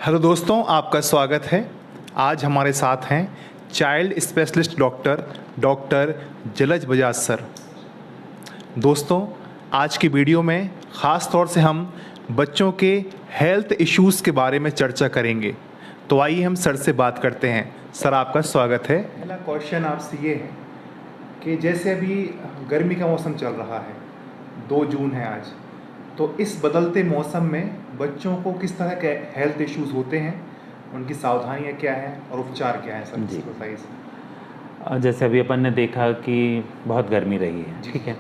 Hello दोस्तों, आपका स्वागत है। आज हमारे साथ हैं चाइल्ड स्पेशलिस्ट डॉक्टर जलज बजाज सर। दोस्तों, आज की वीडियो में ख़ास तौर से हम बच्चों के हेल्थ इश्यूज़ के बारे में चर्चा करेंगे। तो आइए हम सर से बात करते हैं। सर, आपका स्वागत है। पहला क्वेश्चन आपसे ये है कि जैसे अभी गर्मी का मौसम चल रहा है, 2 जून है आज, तो इस बदलते मौसम में बच्चों को किस तरह के हेल्थ इश्यूज़ होते हैं, उनकी सावधानियाँ क्या हैं और उपचार क्या हैं? सर जी, बताइए सर। जैसे अभी अपन ने देखा कि बहुत गर्मी रही है, ठीक है।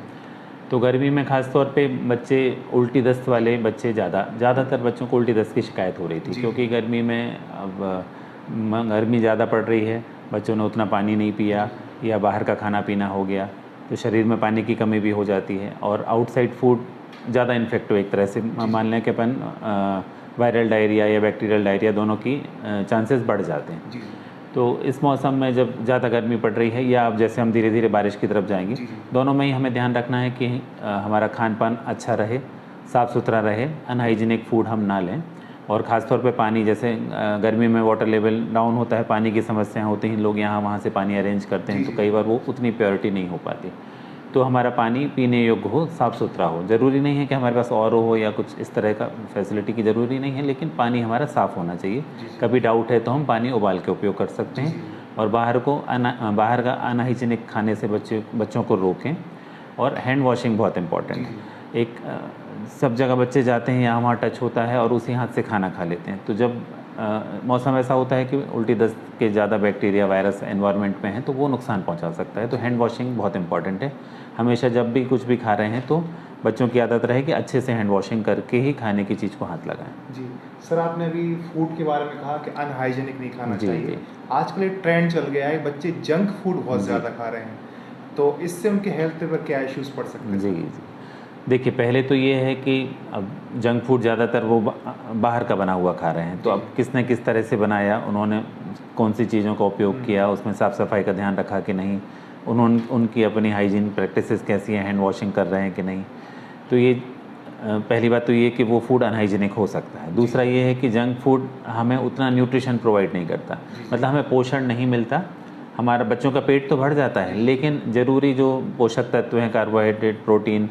तो गर्मी में ख़ास तौर पे बच्चे उल्टी दस्त वाले बच्चे ज़्यादातर बच्चों को उल्टी दस्त की शिकायत हो रही थी, क्योंकि गर्मी में अब गर्मी ज़्यादा पड़ रही है, बच्चों ने उतना पानी नहीं पिया या बाहर का खाना पीना हो गया, तो शरीर में पानी की कमी भी हो जाती है और आउटसाइड फूड ज़्यादा इन्फेक्टिव, एक तरह से मान लें कि अपन वायरल डायरिया या बैक्टीरियल डायरिया दोनों की चांसेस बढ़ जाते हैं। तो इस मौसम में जब ज़्यादा गर्मी पड़ रही है या अब जैसे हम धीरे धीरे बारिश की तरफ जाएंगे, दोनों में ही हमें ध्यान रखना है कि हमारा खान पान अच्छा रहे, साफ़ सुथरा रहे, अनहाइजीनिक फूड हम ना लें। और ख़ास तौर पे पानी, जैसे गर्मी में वाटर लेवल डाउन होता है, पानी की समस्याएं होती हैं, लोग यहाँ वहाँ से पानी अरेंज करते हैं, तो कई बार वो उतनी प्योरिटी नहीं हो पाती। तो हमारा पानी पीने योग्य हो, साफ़ सुथरा हो। ज़रूरी नहीं है कि हमारे पास और हो या कुछ इस तरह का फैसिलिटी की ज़रूरी नहीं है, लेकिन पानी हमारा साफ़ होना चाहिए। कभी डाउट है तो हम पानी उबाल के उपयोग कर सकते हैं। और बाहर का अनहाइजीनिक खाने से बच्चों को रोकें। और हैंड वॉशिंग बहुत इम्पॉर्टेंट है। सब जगह बच्चे जाते हैं, यहाँ वहाँ टच होता है और उसी हाथ से खाना खा लेते हैं। तो जब मौसम ऐसा होता है कि उल्टी दस्त के ज़्यादा बैक्टीरिया वायरस एनवायरनमेंट में है, तो वो नुकसान पहुंचा सकता है। तो हैंड वॉशिंग बहुत इंपॉर्टेंट है। हमेशा जब भी कुछ भी खा रहे हैं तो बच्चों की आदत रहे कि अच्छे से हैंड वॉशिंग करके ही खाने की चीज़ को हाथ लगाएं। जी सर, आपने अभी फूड के बारे में कहा कि अनहाइजीनिक नहीं खाना चाहिए। जी। आजकल एक ट्रेंड चल गया है, बच्चे जंक फूड बहुत ज़्यादा खा रहे हैं, तो इससे उनके हेल्थ पर क्या इश्यूज़ पड़ सकते हैं? जी। देखिए, पहले तो ये है कि अब जंक फूड ज़्यादातर वो बाहर का बना हुआ खा रहे हैं। तो अब किसने किस तरह से बनाया, उन्होंने कौन सी चीज़ों का उपयोग किया, उसमें साफ़ सफाई का ध्यान रखा कि नहीं, उनकी अपनी हाइजीन प्रैक्टिसेस कैसी हैं, हैंड वॉशिंग कर रहे हैं कि नहीं। तो ये पहली बात तो ये कि वो फूड अनहाइजीनिक हो सकता है। दूसरा ये है कि जंक फूड हमें उतना न्यूट्रिशन प्रोवाइड नहीं करता, मतलब हमें पोषण नहीं मिलता। हमारा बच्चों का पेट तो भर जाता है, लेकिन ज़रूरी जो पोषक तत्व हैं, कार्बोहाइड्रेट, प्रोटीन,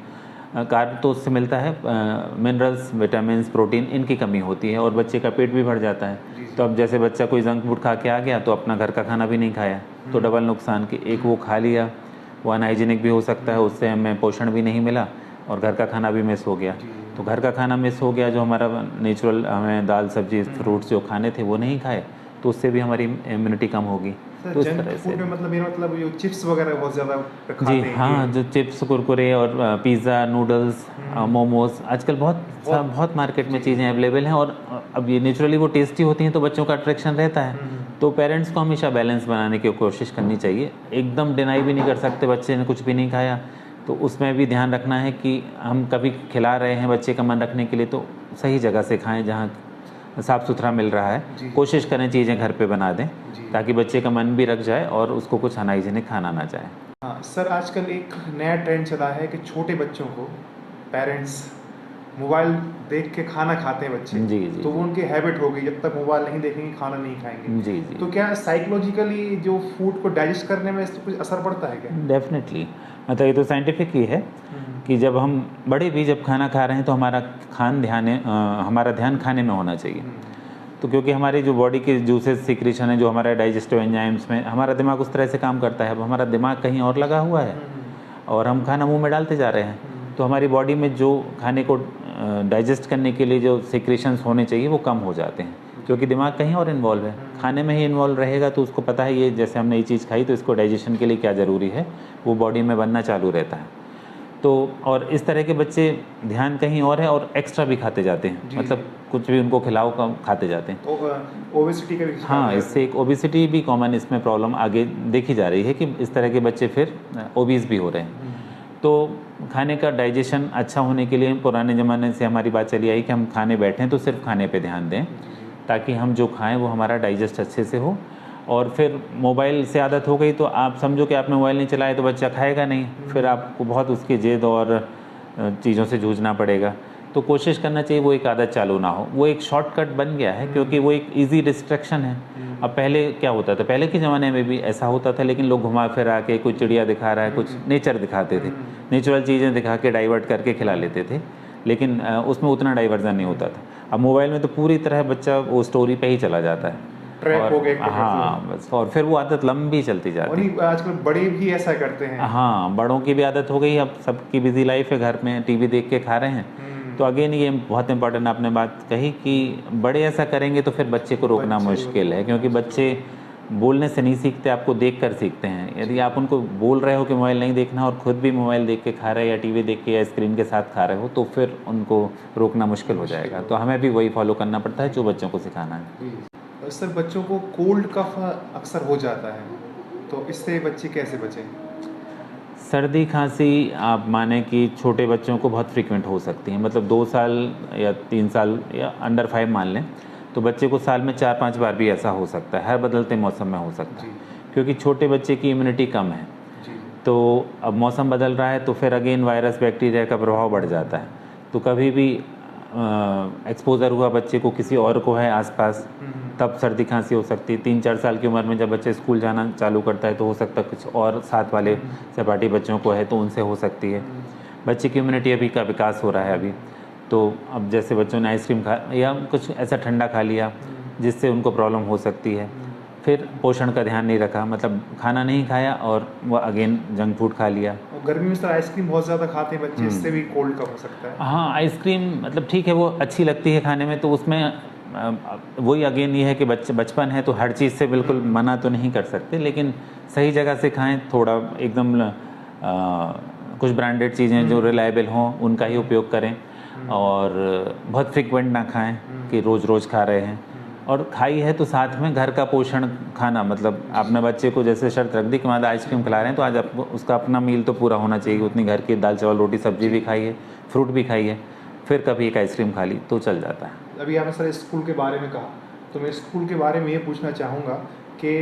कार्ब तो उससे मिलता है, मिनरल्स, विटामिन्स, प्रोटीन, इनकी कमी होती है और बच्चे का पेट भी भर जाता है। तो अब जैसे बच्चा कोई जंक फूड खा के आ गया तो अपना घर का खाना भी नहीं खाया, तो डबल नुकसान कि एक वो खा लिया, वो अनहाइजीनिक भी हो सकता है, उससे हमें पोषण भी नहीं मिला और घर का खाना भी मिस हो गया। तो घर का खाना मिस हो गया, जो हमारा नेचुरल हमें दाल सब्जी फ्रूट्स जो खाने थे वो नहीं खाए, तो उससे भी हमारी इम्यूनिटी कम होगी। तो इस तरह से मेरा मतलब जो चिप्स वगैरह बहुत ज़्यादा खाते जी हैं, हाँ, जो चिप्स, कुरकुरे और पिज़्ज़ा, नूडल्स, मोमोज, आजकल बहुत मार्केट में चीज़ें अवेलेबल हैं। और अब ये नेचुरली वो टेस्टी होती हैं तो बच्चों का अट्रैक्शन रहता है। तो पेरेंट्स को हमेशा बैलेंस बनाने की कोशिश करनी चाहिए। एकदम डिनाई भी नहीं कर सकते, बच्चे ने कुछ भी नहीं खाया तो उसमें भी ध्यान रखना है कि हम कभी खिला रहे हैं बच्चे का मन रखने के लिए तो सही जगह से खाएं, जहाँ साफ़ सुथरा मिल रहा है। कोशिश करें चीज़ें घर पे बना दें ताकि बच्चे का मन भी रख जाए और उसको कुछ अनहाइजीनिक खाना ना जाए। हाँ सर, आजकल एक नया ट्रेंड चला है कि छोटे बच्चों को पेरेंट्स मोबाइल देख के खाना खाते हैं बच्चे। जी। तो वो उनकी हैबिट हो गई, जब तक मोबाइल नहीं देखेंगे खाना नहीं खाएंगे। जी। तो क्या साइकोलॉजिकली जो फूड को डाइजेस्ट करने में इससे कुछ असर पड़ता है क्या? डेफिनेटली, मतलब ये तो साइंटिफिक ही है कि जब हम बड़े भी जब खाना खा रहे हैं तो हमारा ध्यान खाने में होना चाहिए। तो क्योंकि हमारी जो बॉडी के जूसेस सिक्रीशन है, जो हमारे डाइजेस्टिव एंजाइम्स में, हमारा दिमाग उस तरह से काम करता है। अब हमारा दिमाग कहीं और लगा हुआ है और हम खाना मुंह में डालते जा रहे हैं, तो हमारी बॉडी में जो खाने को डाइजेस्ट करने के लिए जो सिक्रीशंस होने चाहिए वो कम हो जाते हैं, क्योंकि दिमाग कहीं और इन्वॉल्व है। खाने में ही इन्वॉल्व रहेगा तो उसको पता है ये जैसे हमने ये चीज़ खाई तो इसको डाइजेशन के लिए क्या ज़रूरी है, वो बॉडी में बनना चालू रहता है। तो और इस तरह के बच्चे ध्यान कहीं और है और एक्स्ट्रा भी खाते जाते हैं, मतलब कुछ भी उनको खिलाओ कम खाते जाते हैं। ओबेसिटी का भी हाँ, इससे एक ओबेसिटी भी कॉमन इसमें प्रॉब्लम आगे देखी जा रही है कि इस तरह के बच्चे फिर ओबीस भी हो रहे हैं। तो खाने का डाइजेशन अच्छा होने के लिए पुराने ज़माने से हमारी बात चली आई कि हम खाने बैठें तो सिर्फ खाने पे ध्यान दें, ताकि हम जो खाएं वो हमारा डाइजेस्ट अच्छे से हो। और फिर मोबाइल से आदत हो गई तो आप समझो कि आपने मोबाइल नहीं चलाया तो बच्चा खाएगा नहीं, फिर आपको बहुत उसकी ज़िद और चीज़ों से जूझना पड़ेगा। तो कोशिश करना चाहिए वो एक आदत चालू ना हो। वो एक शॉर्टकट बन गया है क्योंकि वो एक इजी डिस्ट्रैक्शन है। अब पहले क्या होता था, पहले के ज़माने में भी ऐसा होता था, लेकिन लोग घुमा फिरा के कुछ चिड़िया दिखा रहा है, कुछ नेचर दिखाते थे, नेचुरल चीज़ें दिखा के डाइवर्ट करके खिला लेते थे, लेकिन उसमें उतना डाइवर्जन नहीं होता था। अब मोबाइल में तो पूरी तरह बच्चा वो स्टोरी पे ही चला जाता है ट्रैक हो गया। हाँ बस, और फिर वो आदत लंबी चलती जाती है। और आजकल बड़े भी ऐसा करते हैं। हाँ, बड़ों की भी आदत हो गई, अब सबकी बिजी लाइफ है, घर में टीवी देख के खा रहे हैं। तो अगेन ये बहुत इंपॉर्टेंट आपने बात कही कि बड़े ऐसा करेंगे तो फिर बच्चे को रोकना मुश्किल है, क्योंकि बच्चे बोलने से नहीं सीखते, आपको देख कर सीखते हैं। यदि आप उनको बोल रहे हो कि मोबाइल नहीं देखना और खुद भी मोबाइल देख के खा रहे हैं या टीवी देख के या स्क्रीन के साथ खा रहे हो, तो फिर उनको रोकना मुश्किल हो जाएगा। तो हमें भी वही फॉलो करना पड़ता है जो बच्चों को सिखाना है। सर, बच्चों को कोल्ड कफ अक्सर हो जाता है, तो इससे बच्चे कैसे बचें? सर्दी खांसी आप माने कि छोटे बच्चों को बहुत फ्रीक्वेंट हो सकती है, मतलब 2 साल या 3 साल या अंडर 5 मान लें, तो बच्चे को साल में 4-5 बार भी ऐसा हो सकता है, हर बदलते मौसम में हो सकता है, क्योंकि छोटे बच्चे की इम्यूनिटी कम है। तो अब मौसम बदल रहा है तो फिर अगेन वायरस बैक्टीरिया का प्रभाव बढ़ जाता है। तो कभी भी एक्सपोज़र हुआ बच्चे को, किसी और को है आसपास, तब सर्दी खांसी हो सकती है। 3-4 साल की उम्र में जब बच्चे स्कूल जाना चालू करता है तो हो सकता है कुछ और साथ वाले सहपाठी बच्चों को है तो उनसे हो सकती है। बच्चे की इम्यूनिटी अभी का विकास हो रहा है अभी, तो अब जैसे बच्चों ने आइसक्रीम खा या कुछ ऐसा ठंडा खा लिया जिससे उनको प्रॉब्लम हो सकती है। फिर पोषण का ध्यान नहीं रखा, मतलब खाना नहीं खाया और वह अगेन जंक फूड खा लिया। और गर्मी में सर आइसक्रीम बहुत ज़्यादा खाते हैं बच्चे, इससे भी कोल्ड कफ हो सकता है। हाँ, आइसक्रीम मतलब ठीक है, वो अच्छी लगती है खाने में, तो उसमें वही अगेन ये है कि बचपन है तो हर चीज़ से बिल्कुल मना तो नहीं कर सकते, लेकिन सही जगह से खाएं, थोड़ा एकदम कुछ ब्रांडेड चीज़ें जो रिलायबल हों उनका ही उपयोग करें, और बहुत फ्रिक्वेंट ना खाएं कि रोज़ रोज़ खा रहे हैं। और खाई है तो साथ में घर का पोषण खाना, मतलब आपने बच्चे को जैसे शर्त रख दी कि मतलब आइसक्रीम खिला रहे हैं तो आज आपको उसका अपना मील तो पूरा होना चाहिए, उतनी घर की दाल चावल रोटी सब्जी भी खाइए, फ्रूट भी खाइए, फिर कभी एक आइसक्रीम खा ली तो चल जाता है। अभी आपने सर स्कूल के बारे में कहा, तो मैं स्कूल के बारे में ये पूछना चाहूँगा कि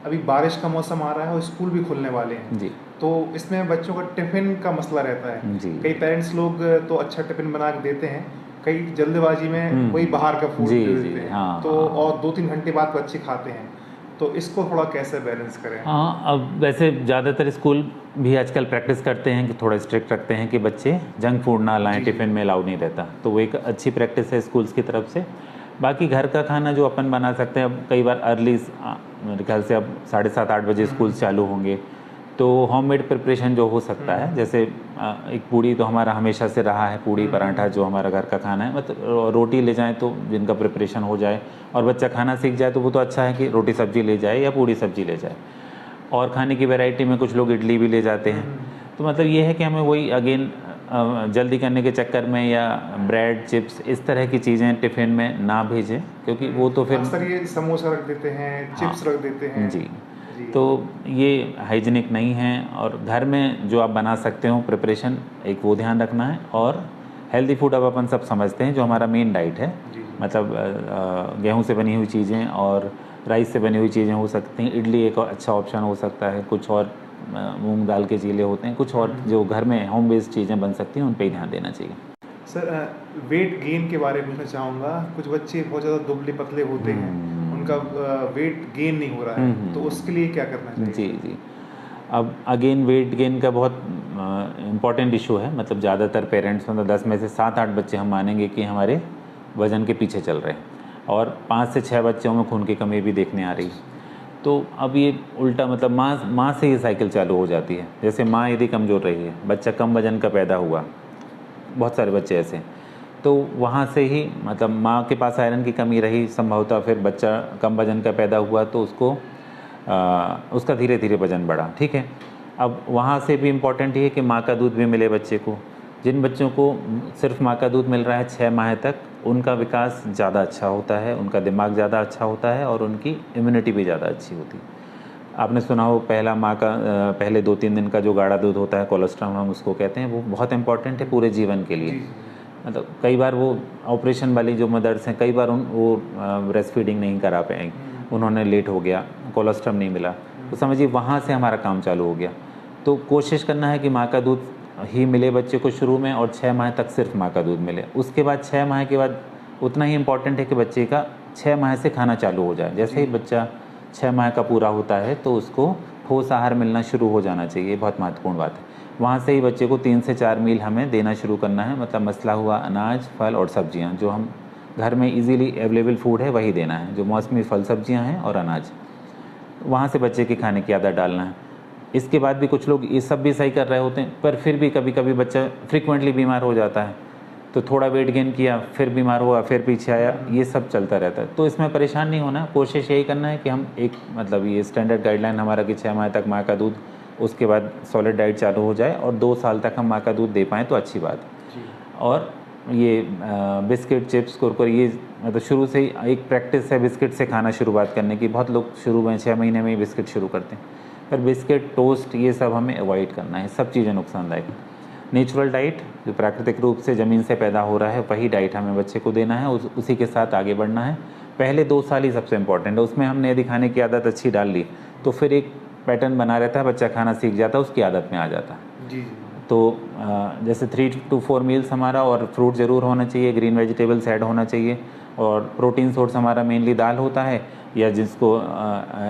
अभी बारिश का मौसम आ रहा है और स्कूल भी खुलने वाले हैं जी, तो इसमें बच्चों का टिफ़िन का मसला रहता है जी। कई पेरेंट्स लोग तो अच्छा टिफ़िन बना के देते हैं, कई जल्दबाजी में वही बाहर का फूड जी, दे जी, देते हैं, हाँ, तो हाँ। और 2-3 घंटे बाद बच्चे खाते हैं, तो इसको थोड़ा कैसे बैलेंस करें? हाँ, अब वैसे ज़्यादातर स्कूल भी आजकल प्रैक्टिस करते हैं कि थोड़ा स्ट्रिक्ट रखते हैं कि बच्चे जंक फूड ना लाएं, टिफ़िन में अलाउ नहीं रहता, तो वो एक अच्छी प्रैक्टिस है स्कूल्स की तरफ से। बाकी घर का खाना जो अपन बना सकते हैं, अब कई बार अर्ली मेरे ख्याल से अब 7:30-8 बजे स्कूल चालू होंगे, तो होममेड प्रिपरेशन जो हो सकता है, जैसे एक पूड़ी तो हमारा हमेशा से रहा है, पूड़ी पराठा जो हमारा घर का खाना है, मतलब रोटी ले जाएं तो जिनका प्रिपरेशन हो जाए और बच्चा खाना सीख जाए तो वो तो अच्छा है कि रोटी सब्जी ले जाए या पूड़ी सब्जी ले जाए। और खाने की वैरायटी में कुछ लोग इडली भी ले जाते हैं, तो मतलब ये है कि हमें वही अगेन जल्दी करने के चक्कर में या ब्रेड चिप्स इस तरह की चीज़ें टिफ़िन में ना भेजें, क्योंकि वो तो फिर अक्सर ये समोसा रख देते हैं, चिप्स रख देते हैं। जी, तो ये हाइजीनिक नहीं है। और घर में जो आप बना सकते हो प्रिपरेशन, एक वो ध्यान रखना है। और हेल्दी फूड अब अपन सब समझते हैं जो हमारा मेन डाइट है, मतलब गेहूं से बनी हुई चीज़ें और राइस से बनी हुई चीज़ें हो सकती हैं, इडली एक अच्छा ऑप्शन हो सकता है, कुछ और मूंग दाल के चीले होते हैं, कुछ और जो घर में होम बेस्ड चीज़ें बन सकती हैं उन पर ही ध्यान देना चाहिए। सर, वेट गेन के बारे में पूछना चाहूँगा, कुछ बच्चे बहुत ज़्यादा दुबले पतले होते हैं, उनका वेट गेन नहीं हो रहा है, तो उसके लिए क्या करना चाहिए? जी जी, अब अगेन वेट गेन का बहुत इम्पॉर्टेंट इशू है, मतलब ज़्यादातर पेरेंट्स, मतलब 10 में से 7-8 बच्चे हम मानेंगे कि हमारे वज़न के पीछे चल रहे हैं, और 5 से 6 बच्चों में खून की कमी भी देखने आ रही है। तो अब ये उल्टा, मतलब माँ से ये साइकिल चालू हो जाती है। जैसे माँ यदि कमज़ोर रही है, बच्चा कम वज़न का पैदा हुआ, बहुत सारे बच्चे ऐसे हैं, तो वहाँ से ही मतलब माँ के पास आयरन की कमी रही संभवतः, फिर बच्चा कम वज़न का पैदा हुआ तो उसका धीरे धीरे वज़न बढ़ा, ठीक है। अब वहाँ से भी इम्पॉर्टेंट ये है कि माँ का दूध भी मिले बच्चे को। जिन बच्चों को सिर्फ माँ का दूध मिल रहा है 6 माह तक, उनका विकास ज़्यादा अच्छा होता है, उनका दिमाग ज़्यादा अच्छा होता है और उनकी इम्यूनिटी भी ज़्यादा अच्छी होती है। आपने सुना हो पहले 2-3 दिन का जो गाढ़ा दूध होता है, कोलेस्ट्रॉल हम उसको कहते हैं, वो बहुत इंपॉर्टेंट है पूरे जीवन के लिए। मतलब कई बार वो ऑपरेशन वाली जो मदर्स हैं, कई बार वो ब्रेस्ट फीडिंग नहीं करा पाएंगी, उन्होंने लेट हो गया, कोलेस्ट्रॉल नहीं मिला, तो समझिए वहाँ से हमारा काम चालू हो गया। तो कोशिश करना है कि माँ का दूध ही मिले बच्चे को शुरू में और 6 माह तक सिर्फ माँ का दूध मिले। उसके बाद 6 माह के बाद उतना ही इम्पॉर्टेंट है कि बच्चे का 6 माह से खाना चालू हो जाए। जैसे ही बच्चा 6 माह का पूरा होता है तो उसको ठोस आहार मिलना शुरू हो जाना चाहिए, बहुत महत्वपूर्ण बात है। वहाँ से ही बच्चे को 3 से 4 मील हमें देना शुरू करना है, मतलब मसला हुआ अनाज, फल और सब्जियाँ, जो हम घर में इजीली अवेलेबल फूड है वही देना है, जो मौसमी फल सब्जियाँ हैं और अनाज। वहाँ से बच्चे की खाने की आदत डालना है। इसके बाद भी कुछ लोग ये सब भी सही कर रहे होते हैं, पर फिर भी कभी कभी बच्चा फ्रिक्वेंटली बीमार हो जाता है, तो थोड़ा वेट गेन किया, फिर बीमार हुआ, फिर पीछे आया, ये सब चलता रहता है। तो इसमें परेशान नहीं होना, कोशिश यही करना है कि हम एक मतलब ये स्टैंडर्ड गाइडलाइन हमारा कि 6 माह तक माँ का दूध, उसके बाद सॉलिड डाइट चालू हो जाए और 2 साल तक हम माँ का दूध दे पाएँ तो अच्छी बात है। और ये बिस्किट, चिप्स, कुरकुरे, ये मतलब शुरू से ही एक प्रैक्टिस है बिस्किट से खाना शुरुआत करने की। बहुत लोग शुरू में 6 महीने में ही बिस्किट शुरू करते हैं, पर बिस्किट, टोस्ट, ये सब हमें अवॉइड करना है, सब चीज़ें नुकसानदायक हैं। नेचुरल डाइट जो प्राकृतिक रूप से ज़मीन से पैदा हो रहा है वही डाइट हमें बच्चे को देना है, उसी के साथ आगे बढ़ना है। पहले 2 साल ही सबसे इम्पॉर्टेंट है, उसमें हमने यदि खाने की आदत अच्छी डाल ली तो फिर एक पैटर्न बना रहता है, बच्चा खाना सीख जाता है, उसकी आदत में आ जाता है। जी। तो जैसे 3 to 4 मील्स हमारा, और फ्रूट ज़रूर होना चाहिए, ग्रीन वेजिटेबल्स ऐड होना चाहिए, और प्रोटीन सोर्स हमारा मेनली दाल होता है, या जिसको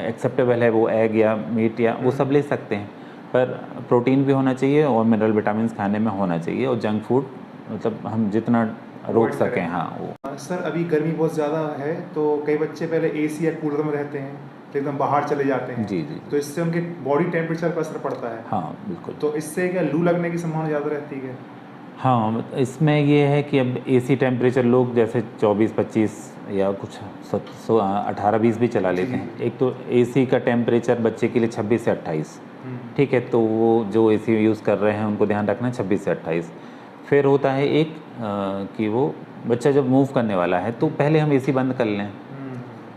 एक्सेप्टेबल है वो एग या मीट या वो सब ले सकते हैं, पर प्रोटीन भी होना चाहिए और मिनरल विटामिन खाने में होना चाहिए, और जंक फूड मतलब हम जितना रोक सकें। हाँ वो सर, अभी गर्मी बहुत ज़्यादा है तो कई बच्चे पहले एसी या कूलर में रहते हैं, एकदम बाहर चले जाते हैं। जी जी। तो इससे उनके बॉडी टेम्परेचर पर असर पड़ता है। हाँ बिल्कुल। तो इससे क्या लू लगने की संभावना ज़्यादा रहती है? हाँ, इसमें ये है कि अब एसी टेम्परेचर लोग जैसे 24-25 या कुछ 18-20 भी चला लेते हैं। एक तो एसी का टेम्परेचर बच्चे के लिए 26 से 28, ठीक है, तो वो जो एसी यूज़ कर रहे हैं उनको ध्यान रखना है 26 से 28। फिर होता है एक कि वो बच्चा जब मूव करने वाला है तो पहले हम एसी बंद कर लें,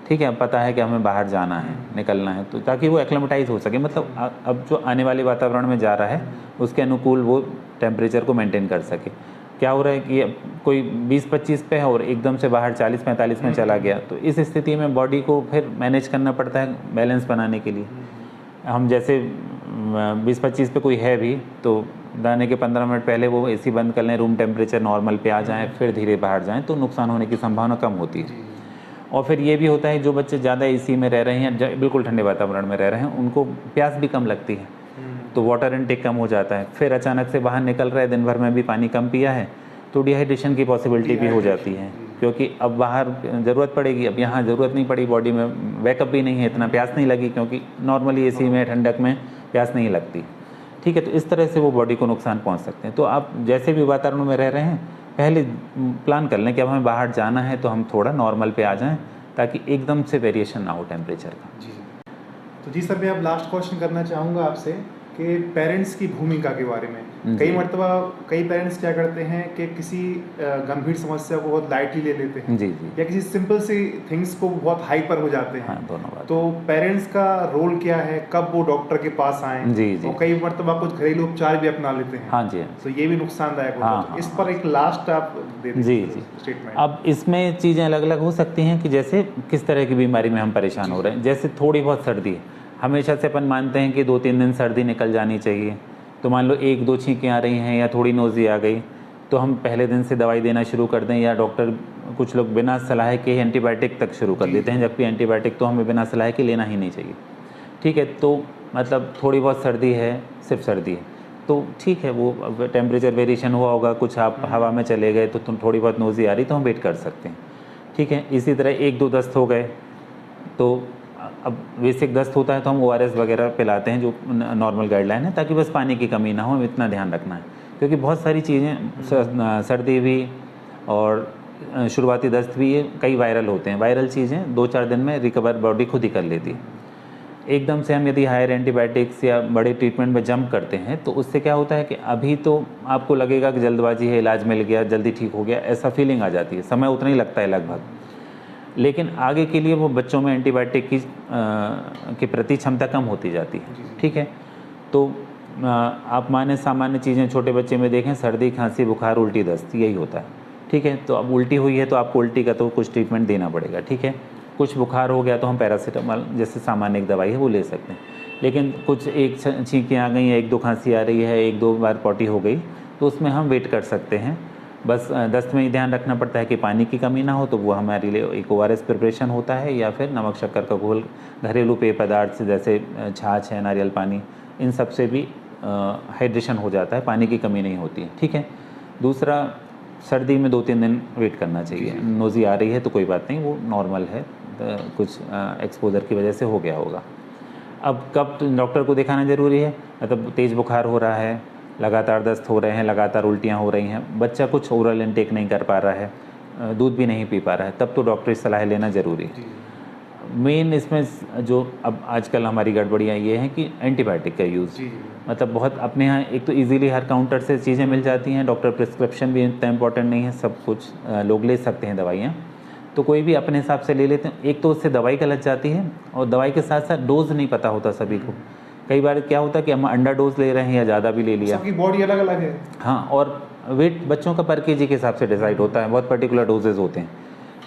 ठीक है, पता है कि हमें बाहर जाना है, निकलना है, तो ताकि वो एक्लेमेटाइज हो सके, मतलब अब जो आने वाले वातावरण में जा रहा है उसके अनुकूल वो टेम्परेचर को मेंटेन कर सके। क्या हो रहा है कि कोई 20-25 पे है और एकदम से बाहर 40-45 में चला गया, तो इस स्थिति में बॉडी को फिर मैनेज करना पड़ता है बैलेंस बनाने के लिए। हम जैसे 20-25 पे कोई है भी तो दाने के 15 मिनट पहले वो एसी बंद कर लें, रूम टेम्परेचर नॉर्मल पे आ जाएँ, फिर धीरे बाहर जाएँ, तो नुकसान होने की संभावना कम होती है। और फिर ये भी होता है जो बच्चे ज़्यादा एसी में रह रहे हैं, बिल्कुल ठंडे वातावरण में रह रहे हैं, उनको प्यास भी कम लगती है, तो वाटर इनटेक कम हो जाता है। फिर अचानक से बाहर निकल रहे, दिन भर में भी पानी कम पिया है, तो डिहाइड्रेशन की पॉसिबिलिटी भी हो जाती है, क्योंकि अब बाहर ज़रूरत पड़ेगी, अब यहाँ ज़रूरत नहीं पड़ी, बॉडी में बैकअप भी नहीं है, इतना प्यास नहीं लगी, क्योंकि नॉर्मली एसी में ठंडक में प्यास नहीं लगती, ठीक है। तो इस तरह से वो बॉडी को नुकसान पहुँच सकते हैं। तो आप जैसे भी वातावरण में रह रहे हैं पहले प्लान कर लें कि अब हमें बाहर जाना है तो हम थोड़ा नॉर्मल पे आ जाएं, ताकि एकदम से वेरिएशन ना हो टेम्परेचर का। जी, तो जी सर, मैं अब लास्ट क्वेश्चन करना चाहूँगा आपसे कि पेरेंट्स की भूमिका के बारे में। कई मरतबा कई पेरेंट्स क्या करते हैं कि किसी गंभीर समस्या को बहुत लाइटली ले लेते हैं, जी जी, या किसी सिंपल सी थिंग्स को बहुत हाइपर हो जाते हैं। हाँ, दोनों बात। तो पेरेंट्स का रोल क्या है, कब वो डॉक्टर के पास आएँ? जी जी। और कई मरतबा कुछ घरेलू उपचार भी अपना लेते हैं। हाँ जी, तो ये भी नुकसानदायक होता है। इस पर एक लास्ट आप दे दीजिए। जी जी, स्टेटमेंट। अब इसमें चीज़ें अलग अलग हो सकती हैं कि जैसे किस तरह की बीमारी में हम परेशान हो रहे हैं। जैसे थोड़ी बहुत सर्दी है, हमेशा से अपन मानते हैं कि 2-3 दिन सर्दी निकल जानी चाहिए, तो मान लो 1-2 छींकें आ रही हैं या थोड़ी नोज़ी आ गई, तो हम पहले दिन से दवाई देना शुरू कर दें, या डॉक्टर कुछ लोग बिना सलाह के एंटीबायोटिक तक शुरू कर देते हैं, जबकि एंटीबायोटिक तो हमें बिना सलाह के लेना ही नहीं चाहिए, ठीक है। तो मतलब थोड़ी बहुत सर्दी है, सिर्फ सर्दी है तो ठीक है, वो टेम्परेचर वेरिएशन हुआ होगा, कुछ आप हवा में चले गए तो तुम थोड़ी बहुत नोज़ी आ रही तो हम वेट कर सकते हैं, ठीक है। इसी तरह 1-2 दस्त हो गए, तो अब बेसिक दस्त होता है तो हम ORS वगैरह पिलाते हैं, जो नॉर्मल गाइडलाइन है, ताकि बस पानी की कमी ना हो, इतना ध्यान रखना है, क्योंकि बहुत सारी चीज़ें, सर्दी भी और शुरुआती दस्त भी, ये कई वायरल होते हैं। वायरल चीज़ें 2-4 दिन में रिकवर बॉडी खुद ही कर लेती है। एकदम से हम यदि हायर एंटीबायोटिक्स या बड़े ट्रीटमेंट में जंप करते हैं तो उससे क्या होता है कि अभी तो आपको लगेगा कि जल्दबाजी है, इलाज मिल गया, जल्दी ठीक हो गया, ऐसा फीलिंग आ जाती है, समय उतना ही लगता है लगभग, लेकिन आगे के लिए वो बच्चों में एंटीबायोटिक की के प्रति क्षमता कम होती जाती है, ठीक है। तो आप माने सामान्य चीज़ें छोटे बच्चे में देखें, सर्दी, खांसी, बुखार, उल्टी, दस्त, यही होता है, ठीक है। तो अब उल्टी हुई है तो आपको उल्टी का तो कुछ ट्रीटमेंट देना पड़ेगा, ठीक है। कुछ बुखार हो गया तो हम पैरासीटामोल जैसे सामान्य एक दवाई है वो ले सकते हैं। लेकिन कुछ एक छींकें आ गई हैं, 1-2 खांसी आ रही है, 1-2 बार पॉटी हो गई, तो उसमें हम वेट कर सकते हैं। बस दस्त में ही ध्यान रखना पड़ता है कि पानी की कमी ना हो, तो वो हमारे लिए एक ORS प्रिपरेशन होता है, या फिर नमक शक्कर का घोल घरेलू पेय पदार्थ से जैसे छाछ है, नारियल पानी, इन सब से भी हाइड्रेशन हो जाता है, पानी की कमी नहीं होती है। ठीक है। दूसरा, सर्दी में 2-3 दिन वेट करना चाहिए। नोज़ी आ रही है तो कोई बात नहीं, वो नॉर्मल है, कुछ एक्सपोजर की वजह से हो गया होगा। अब कब डॉक्टर को दिखाना ज़रूरी है? मतलब तेज़ बुखार हो रहा है, लगातार दस्त हो रहे हैं, लगातार उल्टियाँ हो रही हैं, बच्चा कुछ ओरल इनटेक नहीं कर पा रहा है, दूध भी नहीं पी पा रहा है, तब तो डॉक्टरी सलाह लेना ज़रूरी है। मेन इसमें जो अब आजकल हमारी गड़बड़ियाँ ये हैं कि एंटीबायोटिक का यूज़, मतलब बहुत अपने यहाँ एक तो इजीली हर काउंटर से चीज़ें मिल जाती हैं, डॉक्टर प्रिस्क्रिप्शन भी इतना इम्पोर्टेंट नहीं है, सब कुछ लोग ले सकते हैं दवाइयाँ, तो कोई भी अपने हिसाब से ले लेते हैं। एक तो उससे दवाई गलत जाती है, और दवाई के साथ साथ डोज नहीं पता होता सभी को। कई बार क्या होता है कि हम अंडर डोज ले रहे हैं या ज़्यादा भी ले लिया, सबकी बॉडी अलग अलग है। हाँ, और वेट बच्चों का पर केजी के हिसाब से डिसाइड होता है, बहुत पर्टिकुलर डोजेज होते हैं।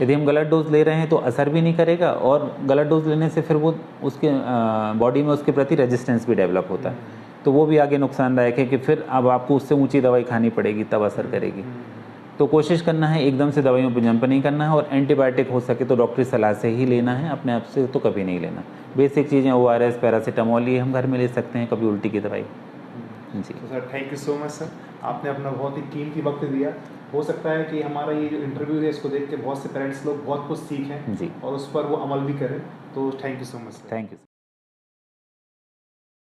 यदि हम गलत डोज ले रहे हैं तो असर भी नहीं करेगा, और गलत डोज लेने से फिर वो उसके बॉडी में उसके प्रति रेजिस्टेंस भी डेवलप होता है, तो वो भी आगे नुकसानदायक है कि फिर अब आपको उससे ऊंची दवाई खानी पड़ेगी तब असर करेगी। तो कोशिश करना है एकदम से दवाइयों पर जंप नहीं करना है, और एंटीबायोटिक हो सके तो डॉक्टरी सलाह से ही लेना है, अपने आप से तो कभी नहीं लेना। बेसिक चीज़ें ORS, पैरासीटामोल, ये हम घर में ले सकते हैं, कभी उल्टी की दवाई। जी तो sir thank you so much sir, आपने अपना बहुत ही कीमती वक्त दिया। हो सकता है कि हमारा ये जो इंटरव्यू है इसको देख के बहुत से पेरेंट्स लोग बहुत कुछ सीखें जी, और उस पर वो अमल भी करें। तो thank you so much sir. Thank you.